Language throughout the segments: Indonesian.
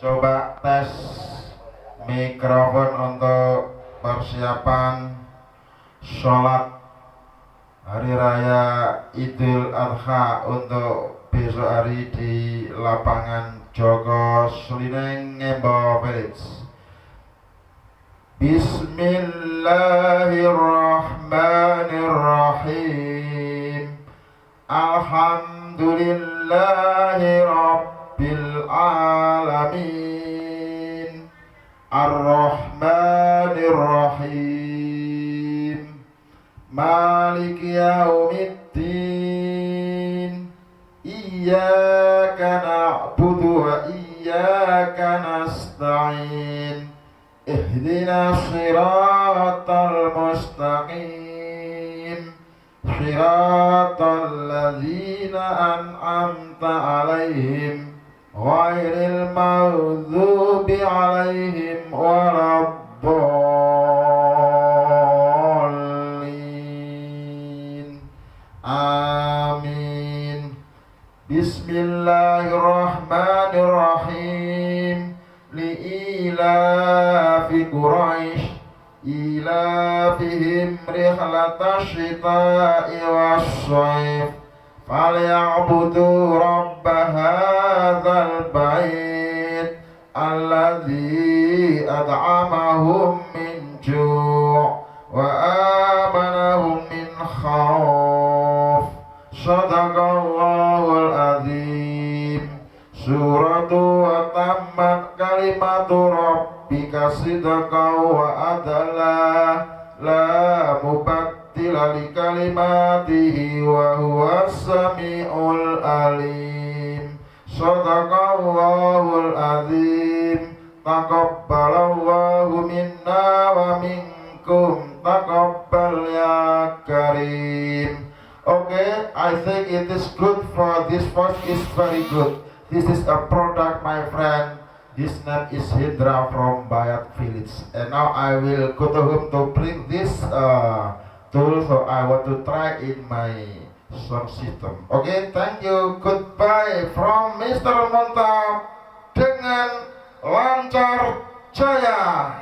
Coba tes mikrofon untuk persiapan sholat hari raya Idul Adha untuk besok hari di lapangan Joko Slineng Ngembo Village. Bismillahirrahmanirrahim. Alhamdulillahi Rabbil Alamin. Ar-Rahmanir Rahim. Maliki Yaumiddin. Iyyaka na'budu wa iyyaka nasta'in. Ihdinas siratal mustaqim. Siratal ladzina an'amta 'alaihim ghairil maghdubi 'alaihim waladdallin. Amin. Bismillahirrahmanirrahim. Li'ilafi Quraisy ilafihim rihlatash shita'i wash-shayf falya'budu rabb hadzal bait alladzi at'amahum min ju' wa amanahum min khauf. Shadaqallahul azim. Suratu wa tammat kalimatu rabbika sidqan wa adla la mubaddila li kalimatihi wa huwas samiul alim. Shadaqallahul azim. Taqabbalallahu minna wa minkum. Taqabbal ya karim. Okay, I think it is good for this voice is very good. This is a product, my friend. This name is Hydra from Bayat Village. And now I will go to home to bring this tool. So I want to try in my sound system. Okay, thank you. Goodbye from Mr. Monta dengan lancar jaya.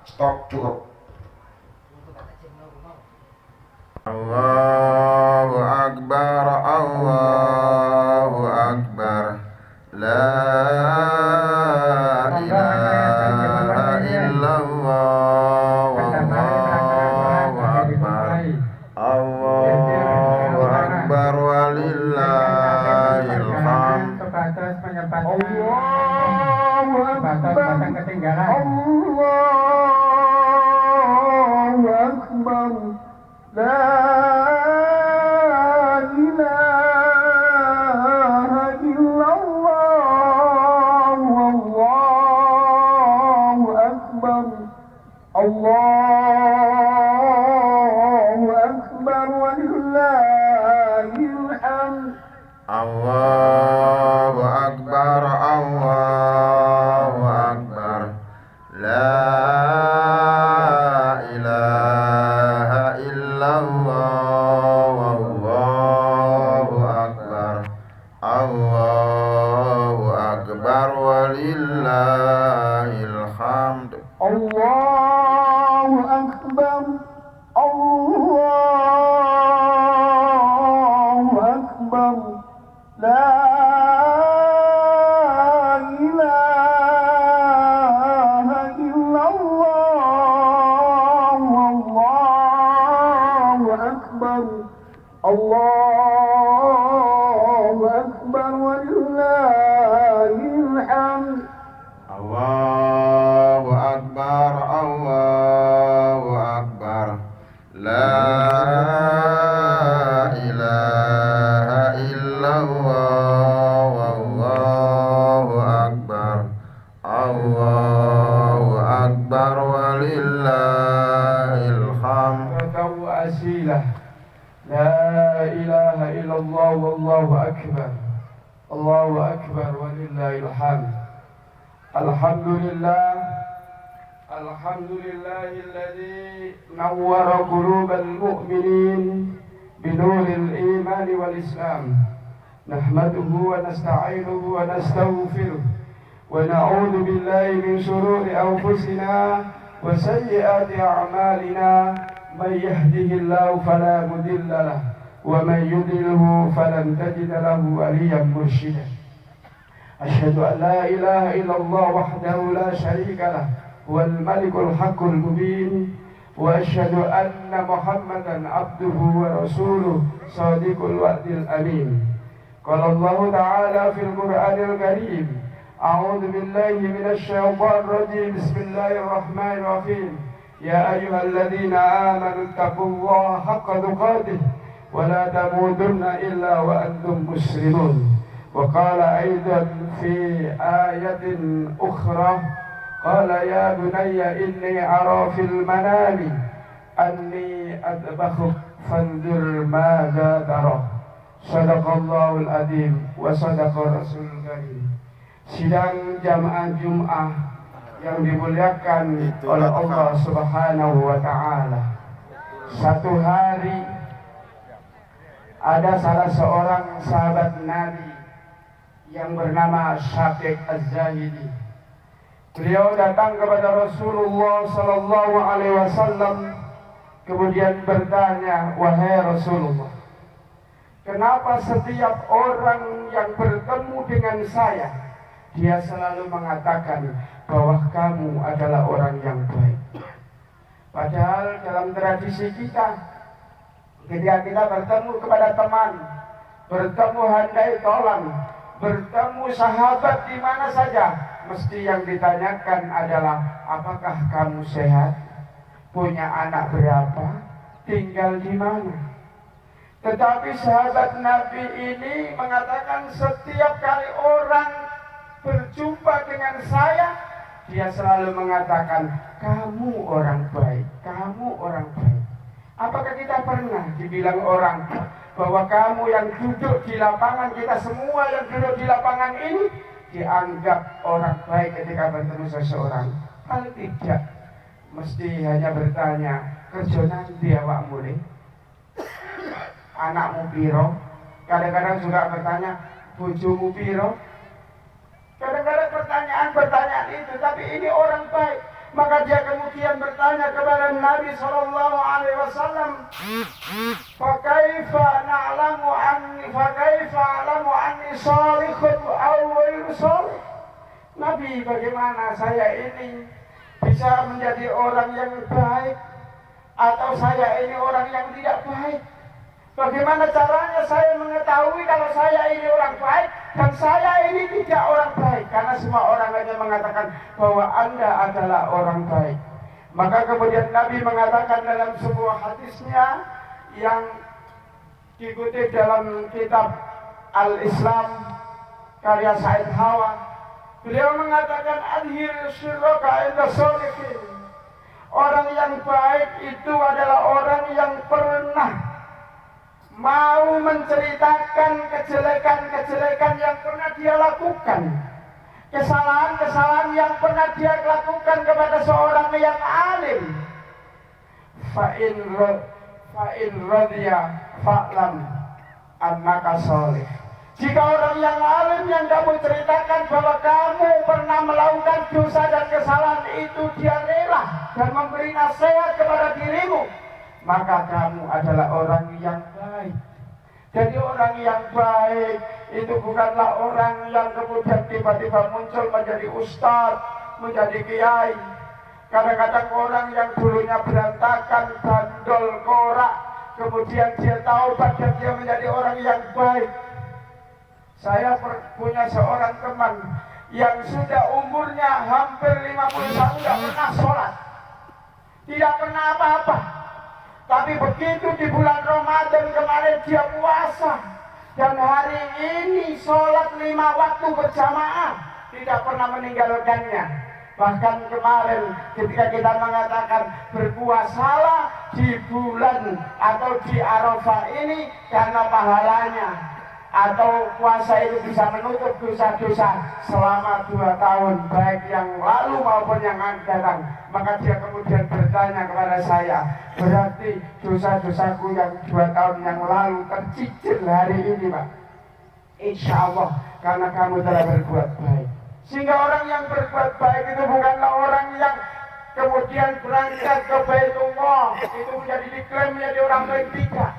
Stop cukup. Allahu Akbar, Allahu Akbar. La ilaha illallah. Wallahu akbar. Allahu akbar walillahil hamd. Allahu akbar. Allahu akbar. La Allahu akbar walillahil hamd. Allahu akbar, Allahu akbar. La ilaha illallah. Wallahu akbar. Allahu akbar walillahil hamd. Allahu akbar. Allahu akbar. La ilaha illallah. Wallahu akbar. Allahu akbar walillahil hamd. Allahu akbar, Allahu akbar. La ilaha illallah. Wallahu akbar. Allahu akbar walillahil hamd. Asilah. La ilaha illallah. Wallahu akbar. Allahu akbar walillahil hamd. Alhamdulillah. Alhamdulillahilladzi nawwara qulubal mu'minin binuril iman wal islam. Nahmaduhu wa nasta'inuhu wa nastaghfiruh ونعوذ بالله من شرور أنفسنا وسيئات أعمالنا من يهده الله فلا مضل له ومن يضلله فلن تجد له وليا مرشدا أشهد أن لا إله إلا الله وحده لا شريك له هو الملك الحق المبين وأشهد أن محمدا عبده ورسوله صادق الوعد الأمين قال الله تعالى في القرآن الكريم أعوذ بالله من الشيطان الرجيم بسم الله الرحمن الرحيم يا أيها الذين آمنوا اتقوا الله حق تقاته ولا تموتن إلا وأنتم مسلمون وقال أيضا في آية أخرى قال يا بني إني أرى في المنام أني أذبحك فانظر ماذا ترى صدق الله العظيم وصدق رسول الكريم. Sidang jamaah Jum'ah yang dimuliakan oleh Allah Subhanahu wa Ta'ala. Satu hari ada salah seorang sahabat Nabi yang bernama Syaqiq Az-Zahidi. Beliau datang kepada Rasulullah sallallahu alaihi wasallam kemudian bertanya, "Wahai Rasulullah, kenapa setiap orang yang bertemu dengan saya dia selalu mengatakan bahwa kamu adalah orang yang baik? Padahal dalam tradisi kita, ketika kita bertemu kepada teman, bertemu handai tolan, bertemu sahabat di mana saja, mesti yang ditanyakan adalah apakah kamu sehat, punya anak berapa, tinggal di mana?" Tetapi sahabat Nabi ini mengatakan setiap kali orang berjumpa dengan saya, dia selalu mengatakan, "Kamu orang baik, kamu orang baik." Apakah kita pernah dibilang orang bahwa kamu yang duduk di lapangan, kita semua yang duduk di lapangan ini dianggap orang baik ketika bertemu seseorang? Kalau tidak, mesti hanya bertanya, "Kerja nanti awakmu nih? Anakmu piro?" Kadang-kadang juga bertanya, "Bojomu piro?" Kadang-kadang pertanyaan itu, tapi ini orang baik. Maka dia kemudian bertanya kepada Nabi sallallahu alaihi wasallam, "Fakaifa na'lamu anni salihun aw ghairu salih?" Nabi, bagaimana saya ini bisa menjadi orang yang baik atau saya ini orang yang tidak baik? Bagaimana caranya saya mengetahui kalau saya ini orang baik dan saya ini tidak orang baik? Karena semua orang hanya mengatakan bahwa Anda adalah orang baik. Maka kemudian Nabi mengatakan dalam sebuah hadisnya yang dikutip dalam kitab Al-Islam karya Said Hawa, beliau mengatakan, "Adhir syirraka inda sholihin." Orang yang baik itu adalah orang yang pernah mau menceritakan kejelekan-kejelekan yang pernah dia lakukan, kesalahan-kesalahan yang pernah dia lakukan kepada seorang yang alim. Fa'in radhiya fa'lam annaka sholih. Jika orang yang alim yang kamu ceritakan bahwa kamu pernah melakukan dosa dan kesalahan itu dia rela dan memberi nasihat kepada dirimu, maka kamu adalah orang yang baik. Jadi orang yang baik itu bukanlah orang yang kemudian tiba-tiba muncul menjadi ustadz, menjadi kiai. Kadang-kadang orang yang dulunya berantakan, bandol, korak, kemudian dia taubat dan dia menjadi orang yang baik. Saya punya seorang teman yang sudah umurnya hampir 50 tahun tidak pernah sholat, tidak pernah apa-apa. Tapi begitu di bulan Ramadan kemarin dia puasa, dan hari ini sholat 5 waktu berjamaah, tidak pernah meninggalkannya. Bahkan kemarin ketika kita mengatakan berpuasalah di bulan atau di Arafah ini karena pahalanya, atau puasa itu bisa menutup dosa-dosa selama 2 tahun baik yang lalu maupun yang akan datang. Maka dia kemudian bertanya kepada saya, berarti dosa-dosaku yang 2 tahun yang lalu tercicil hari ini, Pak? Insya Allah karena kamu telah berbuat baik. Sehingga orang yang berbuat baik itu bukanlah orang yang kemudian berangkat ke Baitullah itu menjadi diklaim menjadi orang baik, tidak.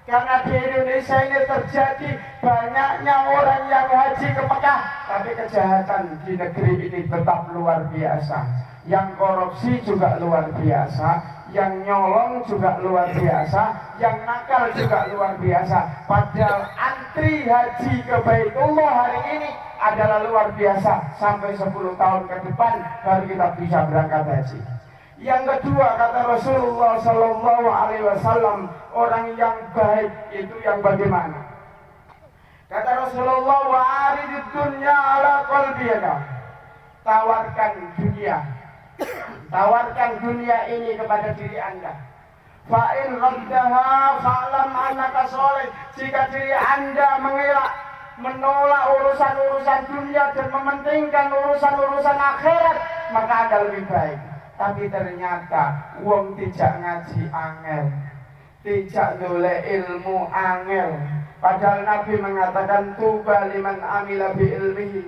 Karena di Indonesia ini terjadi banyaknya orang yang haji ke Mekah, tapi kejahatan di negeri ini tetap luar biasa. Yang korupsi juga luar biasa, yang nyolong juga luar biasa, yang nakal juga luar biasa. Padahal antri haji ke Baitullah hari ini adalah luar biasa. Sampai 10 tahun ke depan baru kita bisa berangkat haji. Yang kedua, kata Rasulullah Sallallahu Alaihi Wasallam, orang yang baik itu yang bagaimana? Kata Rasulullah, wa'aridid dunya ala qalbika. Tawarkan dunia, tawarkan dunia ini kepada diri Anda. Fa'in raddaha fa'lam annaka sholih. Jika diri Anda menolak urusan-urusan dunia dan mementingkan urusan-urusan akhirat, maka Anda lebih baik. Tapi ternyata wong tidak ngaji angel, tidak noleh ilmu angel. Padahal Nabi mengatakan tuba liman amila bi ilmihi.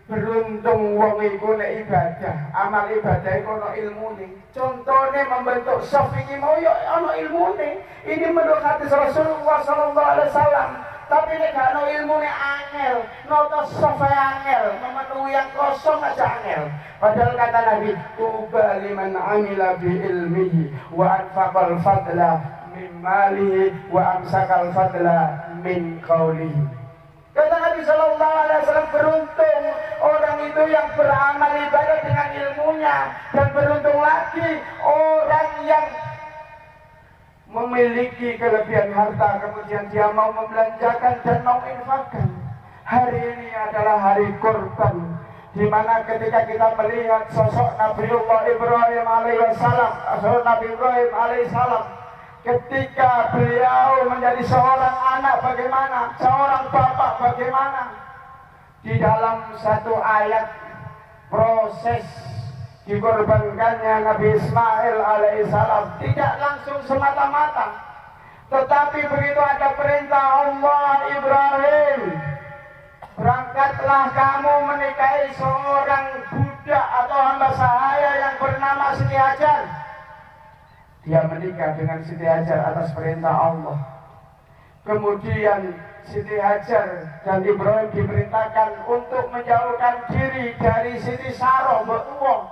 Beruntung wong iku nek ibadah, amal ibadah iku ana ilmune. Contone membentuk saf iki mau yo ana ilmune. Ini menurut hadis Rasulullah sallallahu alaihi wasallam. Tapi nek gak ana ilmune angel, noto saf angel, memenuhi yang kosong aja angel. Padahal kata Nabi, tuba liman amila bi ilmihi wa anfaqal fadla min malihi wa amsakal fadla min qawlihi. Kata Nabi Sallallahu Alaihi Wasallam, beruntung orang itu yang beramal ibadah dengan ilmunya, dan beruntung lagi orang yang memiliki kelebihan harta kemudian dia mau membelanjakan dan mau infakkan. Hari ini adalah hari kurban, di mana ketika kita melihat sosok Nabiullah Ibrahim alaihissalam, sosok Nabi Ibrahim alaihissalam, ketika beliau menjadi seorang anak bagaimana, seorang bapak bagaimana. Di dalam satu ayat proses dikorbankannya Nabi Ismail alaihissalam tidak langsung semata-mata, tetapi begitu ada perintah Allah, Ibrahim, berangkatlah kamu menikahi seorang budak atau hamba sahaya yang bernama Siti Hajar. Dia menikah dengan Siti Hajar atas perintah Allah. Kemudian Siti Hajar dan Ibrahim diperintahkan untuk menjauhkan diri dari Siti Saroh Betuwong,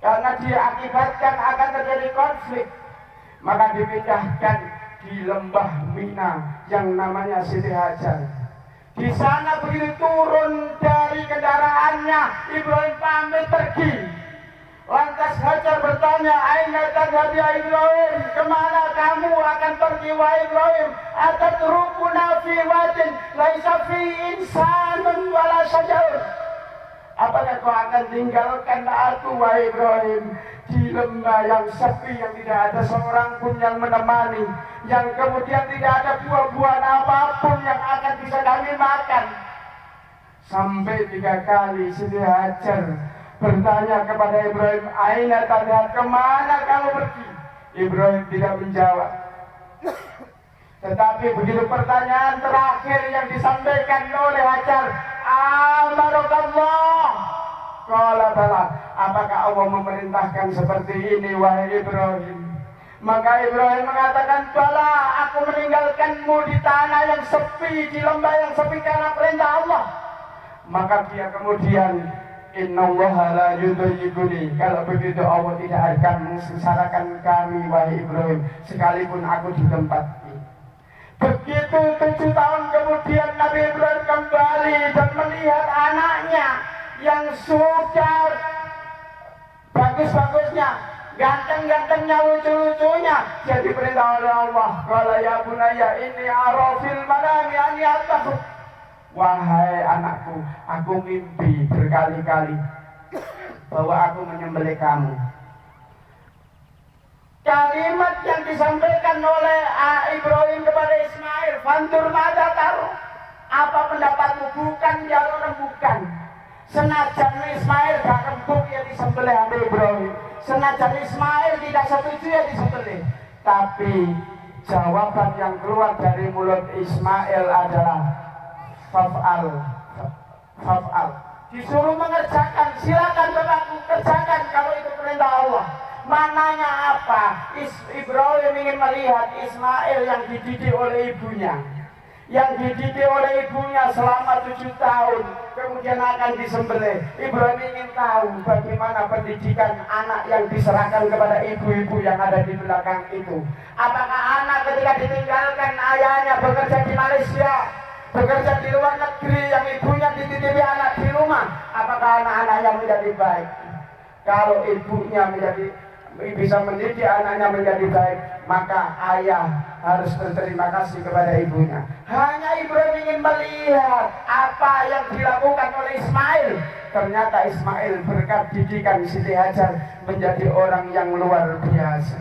karena diakibatkan akan terjadi konflik. Maka dipindahkan di lembah Mina yang namanya Siti Hajar. Di sana begitu turun dari kendaraannya, Ibrahim pamit pergi. Lantas Hajar bertanya, aina tadhhabu ya Ibrahim? Kemana kamu akan pergi wahai Ibrahim? Atatrukuna fi wadin laisa fi insanun wala syajar. Apakah kau akan tinggalkan aku wahai Ibrahim di lembah yang sepi, yang tidak ada seorang pun yang menemani, yang kemudian tidak ada buah-buahan apapun yang akan bisa kami makan? Sampai 3 kali Siti Hajar bertanya kepada Ibrahim, aina tadhhab, kemana kamu pergi? Ibrahim tidak menjawab. Tetapi begitu pertanyaan terakhir yang disampaikan oleh Hajar, amarokallah, qala bala, apakah Allah memerintahkan seperti ini wahai Ibrahim? Maka Ibrahim mengatakan, bala, aku meninggalkanmu di tanah yang sepi, di lembah yang sepi karena perintah Allah. Maka dia kemudian, innallaha la yudhiyibuni, kalau begitu Allah tidak akan mensengsarakan kami wahai Ibrahim, sekalipun aku di tempat ini. Begitu 7 tahun kemudian Nabi Ibrahim kembali dan melihat anaknya yang sudah bagus-bagusnya, ganteng-gantengnya, lucu-lucunya, jadi perintah oleh Allah, qala ya bunayya inni ara fil manami anni attakhud. Wahai anakku, aku mimpi berkali-kali bahwa aku menyembelih kamu. Kalimat yang disampaikan oleh Ibrahim kepada Ismail, fantur mada taruh, apa pendapatmu? Bukan jalur rembukan. Senajan Ismail gak rembuk ya disembelih oleh Ibrahim, senajan Ismail tidak setuju ya disembelih. Tapi jawaban yang keluar dari mulut Ismail adalah faf'al, faf'al, disuruh mengerjakan, silakan bapakku kerjakan kalau itu perintah Allah. Mananya apa? Ibrahim ingin melihat Ismail yang dididik oleh ibunya, yang dididik oleh ibunya selama 7 tahun, kemudian akan disembelih. Ibrahim ingin tahu bagaimana pendidikan anak yang diserahkan kepada ibu-ibu yang ada di belakang itu. Apakah anak ketika ditinggalkan ayahnya bekerja di Malaysia, bekerja di luar negeri, yang ibunya dititipi anak di rumah, apakah anak-anaknya menjadi baik? Kalau ibunya bisa mendidik anaknya menjadi baik, maka ayah harus berterima kasih kepada ibunya. Hanya Ibrahim ingin melihat apa yang dilakukan oleh Ismail. Ternyata Ismail berkat didikan Siti Hajar menjadi orang yang luar biasa,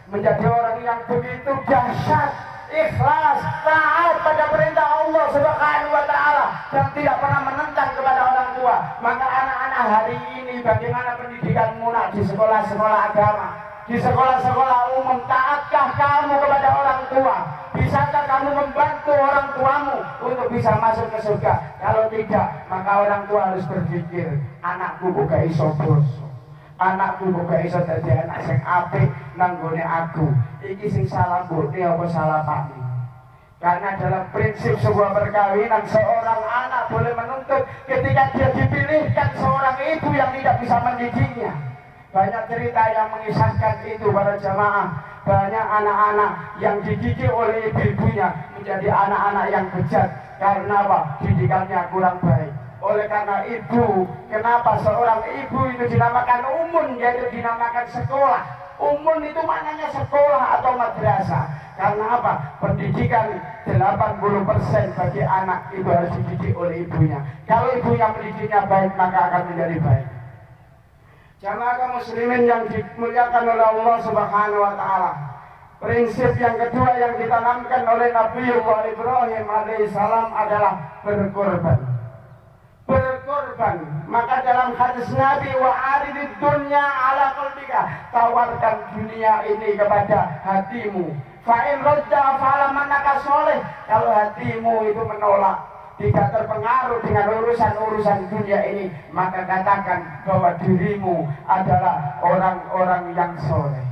menjadi orang yang begitu dahsyat, ikhlas, taat pada perintah Allah Subhanahu wa taala dan tidak pernah menentang kepada orang tua. Maka anak-anak hari ini bagaimana pendidikanmu nak di sekolah-sekolah agama, di sekolah-sekolah umum? Taatkah kamu kepada orang tua? Bisakah kamu membantu orang tuamu untuk bisa masuk ke surga? Kalau tidak, maka orang tua harus berpikir, anakku buka iso boso, anakku buka iso dadi anak sing apik nang gone aku. Iki sing salah mbokne apa salah pakne? Karena dalam prinsip sebuah perkawinan, seorang anak boleh menuntut ketika dia dipilihkan seorang ibu yang tidak bisa mendidiknya. Banyak cerita yang mengisahkan itu para jamaah. Banyak anak-anak yang dididik oleh ibu-ibunya menjadi anak-anak yang bejat. Karena apa? Didikannya kurang baik. Oleh karena ibu, kenapa seorang ibu itu dinamakan umun, yaitu dinamakan sekolah. Umun itu maknanya sekolah atau madrasah. Karena apa? Pendidikan 80% bagi anak itu harus dididik oleh ibunya. Kalau ibunya mendidiknya baik, maka akan menjadi baik. Jamaah kaum muslimin yang dimuliakan oleh Allah Subhanahu wa taala. Prinsip yang kedua yang ditanamkan oleh Nabiullah Ibrahim alaihissalam adalah berkorban. Berkorban. Maka dalam hadis Nabi, wa aridid dunya ala qalbika, tawarkan dunia ini kepada hatimu. Fa in radda fa'lam annaka sholih. Kalau hatimu itu menolak, tidak terpengaruh dengan urusan-urusan dunia ini, maka katakan bahwa dirimu adalah orang-orang yang soleh.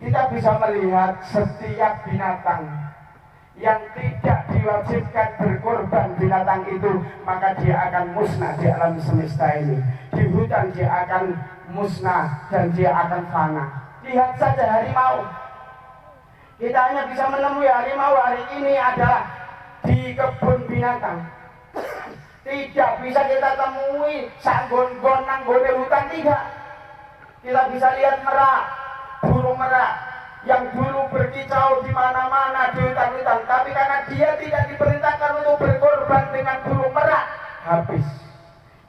Kita bisa melihat setiap binatang yang tidak diwajibkan berkorban, binatang itu maka dia akan musnah di alam semesta ini. Di hutan dia akan musnah dan dia akan fana. Lihat saja harimau. Kita hanya bisa menemui harimau hari ini adalah di kebun binatang. Tidak bisa kita temui sanggon-gon nanggone hutan, tidak. Kita bisa lihat merak, burung merak yang dulu berkicau di mana-mana di hutan-hutan, tapi karena dia tidak diperintahkan untuk berkorban dengan burung merak, habis.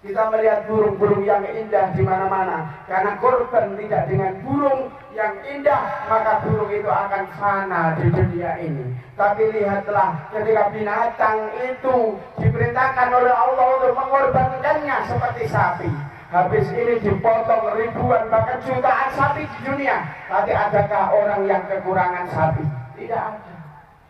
Kita melihat burung-burung yang indah di mana-mana, karena korban tidak dengan burung yang indah, maka burung itu akan fana di dunia ini. Tapi lihatlah ketika binatang itu diperintahkan oleh Allah untuk mengorbankannya seperti sapi. Habis ini dipotong ribuan bahkan jutaan sapi di dunia. Tapi adakah orang yang kekurangan sapi? Tidak ada.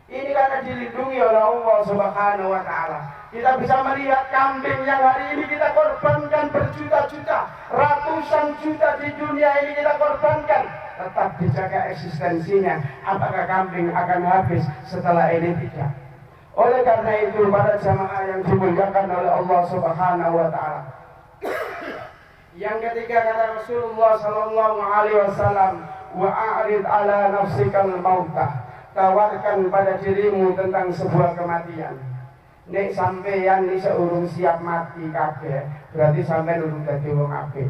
Ini karena dilindungi oleh Allah Subhanahu wa taala. Kita bisa melihat kambing yang hari ini kita korbankan berjuta-juta, ratusan juta di dunia ini kita korbankan. Tetap dijaga eksistensinya. Apakah kambing akan habis setelah ini? Tidak. Oleh karena itu para jamaah yang dimuliakan oleh Allah Subhanahu wa taala. Yang ketiga kata Rasulullah sallallahu alaihi wasallam, wa a'rid ala nafsikal mautah. Tawarkan pada dirimu tentang sebuah kematian. Nek sampeyan iki urung siap mati kabeh, berarti sampeyan urung dadi wong apik.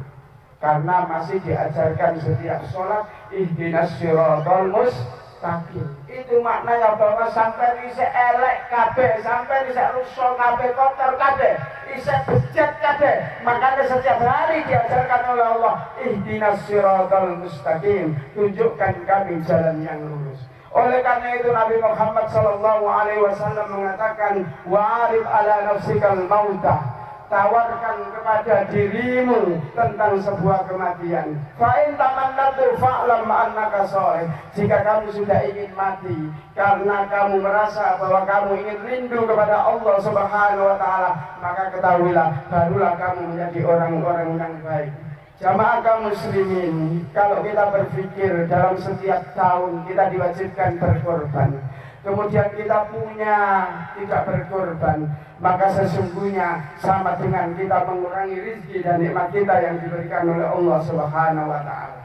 Karena masih diajarkan setiap sholat ihdinas siratal mustaqim. Itu maknanya bahwa sampai isek elek kabeh, sampai isek rusak kabeh, kotor kabeh, isek bejat kabeh. Makanya setiap hari diajarkan oleh Allah ihdinas siratal mustaqim, tunjukkan kami jalan yang lurus. Oleh karena itu Nabi Muhammad sallallahu alaihi wasallam mengatakan wa'arif ala nafsikal mautah. tawarkan kepada dirimu tentang sebuah kematian. Fa'in tamannatu fa'lam annaka sholih. Jika kamu sudah ingin mati karena kamu merasa bahwa kamu ingin rindu kepada Allah Subhanahu wa taala, maka ketahuilah barulah kamu menjadi orang-orang yang baik. Jamaah kaum muslimin, kalau kita berpikir dalam setiap tahun kita diwajibkan berkorban, kemudian kita punya tidak berkorban, maka sesungguhnya sama dengan kita mengurangi rezeki dan nikmat kita yang diberikan oleh Allah Subhanahu wa taala.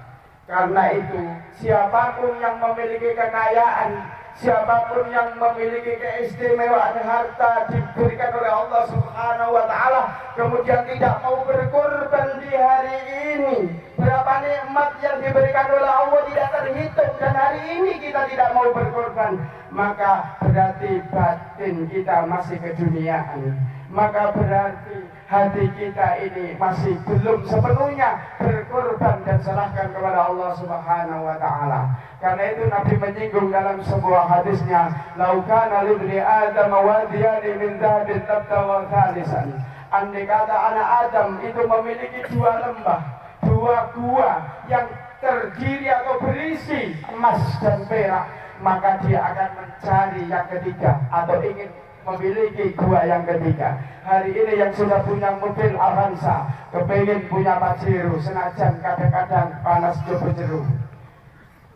Karena itu, siapapun yang memiliki kekayaan, siapapun yang memiliki keistimewaan harta diberikan oleh Allah Subhanahu wa taala, kemudian tidak mau berkorban di hari ini, berapa nikmat yang diberikan oleh Allah tidak terhitung, dan hari ini kita tidak mau berkorban, maka berarti batin kita masih keduniaan, maka berarti hati kita ini masih belum sepenuhnya berkorban dan serahkan kepada Allah Subhanahu wa taala. Karena itu Nabi menyinggung dalam sebuah hadisnya, "Lau kana libni Adam wadiyani min dhahabin tabtawa thalisan." Andai kata anak Adam itu memiliki dua lembah, dua gua yang terdiri atau berisi emas dan perak, maka dia akan mencari yang ketiga atau ingin memiliki gua yang ketiga. Hari ini yang sudah punya mobil Avanza kepingin punya Pajero, senajan kadang-kadang panas coba jeruk.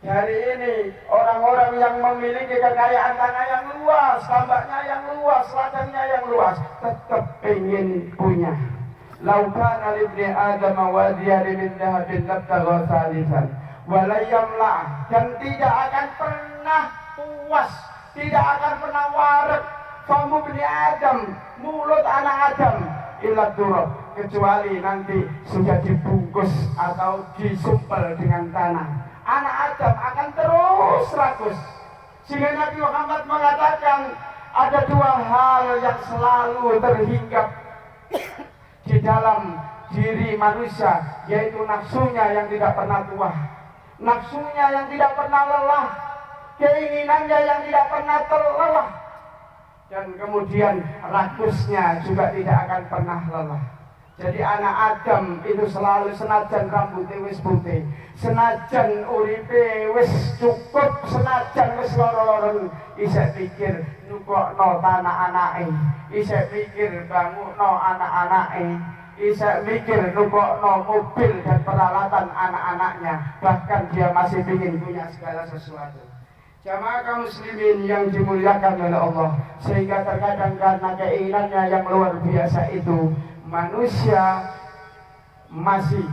Hari ini orang-orang yang memiliki kekayaan tanah yang luas, tambaknya yang luas, ladangnya yang luas, tetap ingin punya. Laukana libni Adam wadiyani min dhahabin labtagha thalithan walayamla, dan tidak akan pernah puas, tidak akan pernah warak famu bni Adam, mulut anak Adam, illa turab, kecuali nanti sudah dibungkus atau disumpel dengan tanah. Anak Adam akan terus rakus. Sehingga Nabi Muhammad mengatakan ada dua hal yang selalu terhinggap di dalam diri manusia, yaitu nafsunya yang tidak pernah tua, nafsunya yang tidak pernah lelah, keinginannya yang tidak pernah terlelah, dan kemudian rakusnya juga tidak akan pernah lelah. Jadi anak Adam itu selalu senajan rambutnya wis putih, senajan uripe wis cukup, senajan wis loro-loron, isek pikir nukokno tanah anake, isek pikir bangunno anak-anake, isek mikir nukokno mobil dan peralatan anak-anaknya, bahkan dia masih ingin punya segala sesuatu. Jamaah kaum muslimin yang dimuliakan oleh Allah, sehingga terkadang karena keinginannya yang luar biasa itu, manusia masih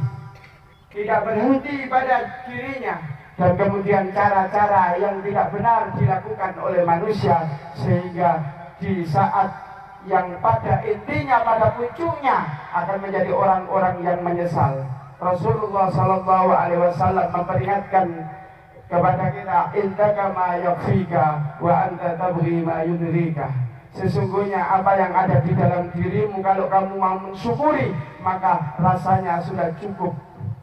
tidak berhenti pada dirinya, dan kemudian cara-cara yang tidak benar dilakukan oleh manusia, sehingga di saat yang pada intinya, pada puncaknya akan menjadi orang-orang yang menyesal. Rasulullah SAW memperingatkan kepada kita, intaka ma yakfika wa anta tabghi ma yudrika. Sesungguhnya apa yang ada di dalam dirimu, kalau kamu mau mensyukuri, maka rasanya sudah cukup.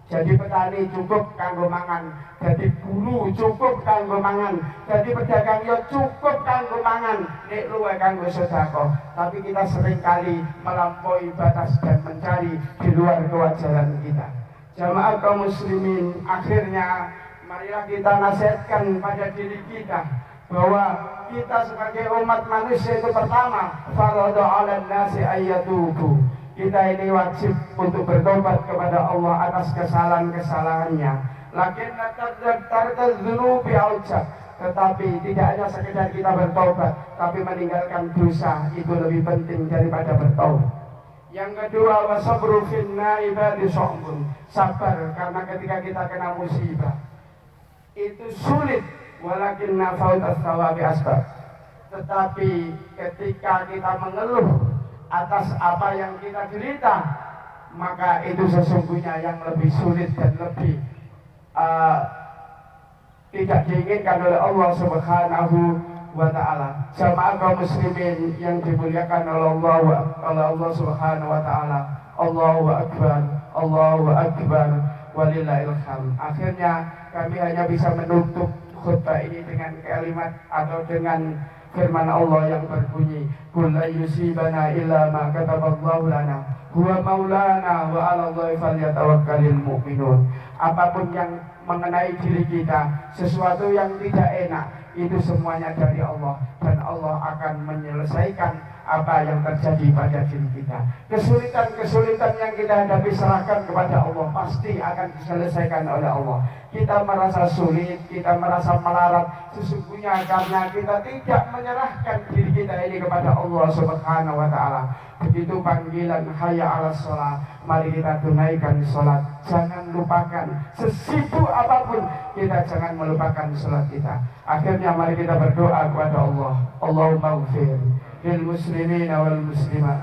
Jadi petani cukup kanggo mangan, jadi guru cukup kanggo mangan, jadi pedagang yo cukup kanggo mangan, nek luwe kanggo sedekah. Tapi kita seringkali melampaui batas dan mencari di luar kewajaran kita. Jamaah kaum muslimin, akhirnya marilah kita nasihatkan pada diri kita bahwa kita sebagai umat manusia itu pertama, faradu 'alan nasi ayyatubu. Kita ini wajib untuk bertobat kepada Allah atas kesalahan-kesalahannya. Lakin tartadzunubi aujab, tetapi tidak hanya sekedar kita bertobat, tapi meninggalkan dosa itu lebih penting daripada bertobat. Yang kedua, wasabru finna ibadi so'bun, sabar karena ketika kita kena musibah itu sulit, walakin nafaut as-sawabi asbab. Tetapi ketika kita mengeluh atas apa yang kita derita, maka itu sesungguhnya yang lebih sulit dan lebih tidak diinginkan oleh Allah Subhanahu wa ta'ala. Jamaah kaum muslimin yang dimuliakan oleh Allah Subhanahu wa ta'ala. Allahu akbar, Allahu akbar, walillahil hamd. Akhirnya kami hanya bisa menutup khutbah khutbah ini dengan kalimat atau dengan firman Allah yang berbunyi, "Qul la yusibana illa ma kataballahu lana huwa maulana wa 'ala Allahi falyatawakkalul mu'minun." Apapun yang mengenai diri kita, sesuatu yang tidak enak, itu semuanya dari Allah, dan Allah akan menyelesaikan apa yang terjadi pada diri kita. Kesulitan-kesulitan yang kita hadapi, serahkan kepada Allah, pasti akan diselesaikan oleh Allah. Kita merasa sulit, kita merasa melarat, sesungguhnya karena kita tidak menyerahkan diri kita ini kepada Allah Subhanahu wa ta'ala. Begitu panggilan hayya 'alas shalah, mari kita tunaikan sholat. Jangan lupakan, sesibuk apapun kita jangan melupakan sholat kita. Akhirnya mari kita berdoa kepada Allah. Allahumma ighfir lil muslimina wal muslimat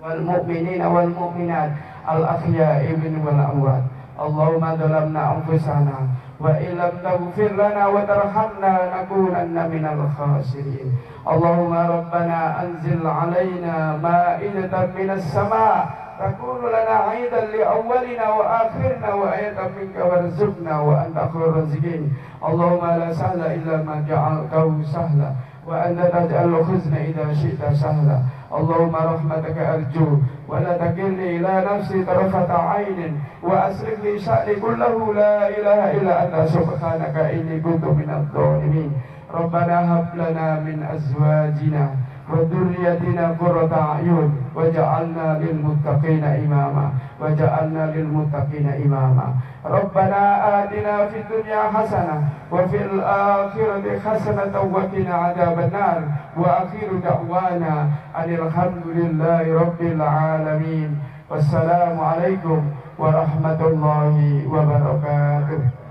wal mu'minina wal mu'minat al ahya'i minhum wal amwat. Allahumma zalamna anfusana wa illam taghfir lana wa tarhamna nakunanna minal khasirin. Allahumma rabbana anzil alaina ma'idatan minas sama' takunu lana 'aidan li awwalina wa akhirina wa ayatan minka warzuqna wa anta khairur raziqin. Allahumma la sahla illa ma ja'altahu sahla wa anta taj'alul huzna idza syi'ta sahla. Allahumma rahmataka arju wa la takilni ila nafsi tarfata 'ainin wa aslih li sya'ni kullahu la ilaha illa anta subhanaka inni kuntu minadh dhalimin. Rabbana hab lana min azwajina wa dhurriyyatina qurrata a'yun waj'alna lil muttaqina imama Rabbana atina fid dunya hasanah wa fil akhirati hasanatan wa qina adzabannar wa akhiru da'wana alhamdulillahi rabbil alamin. Wassalamu alaikum warahmatullahi wabarakatuh.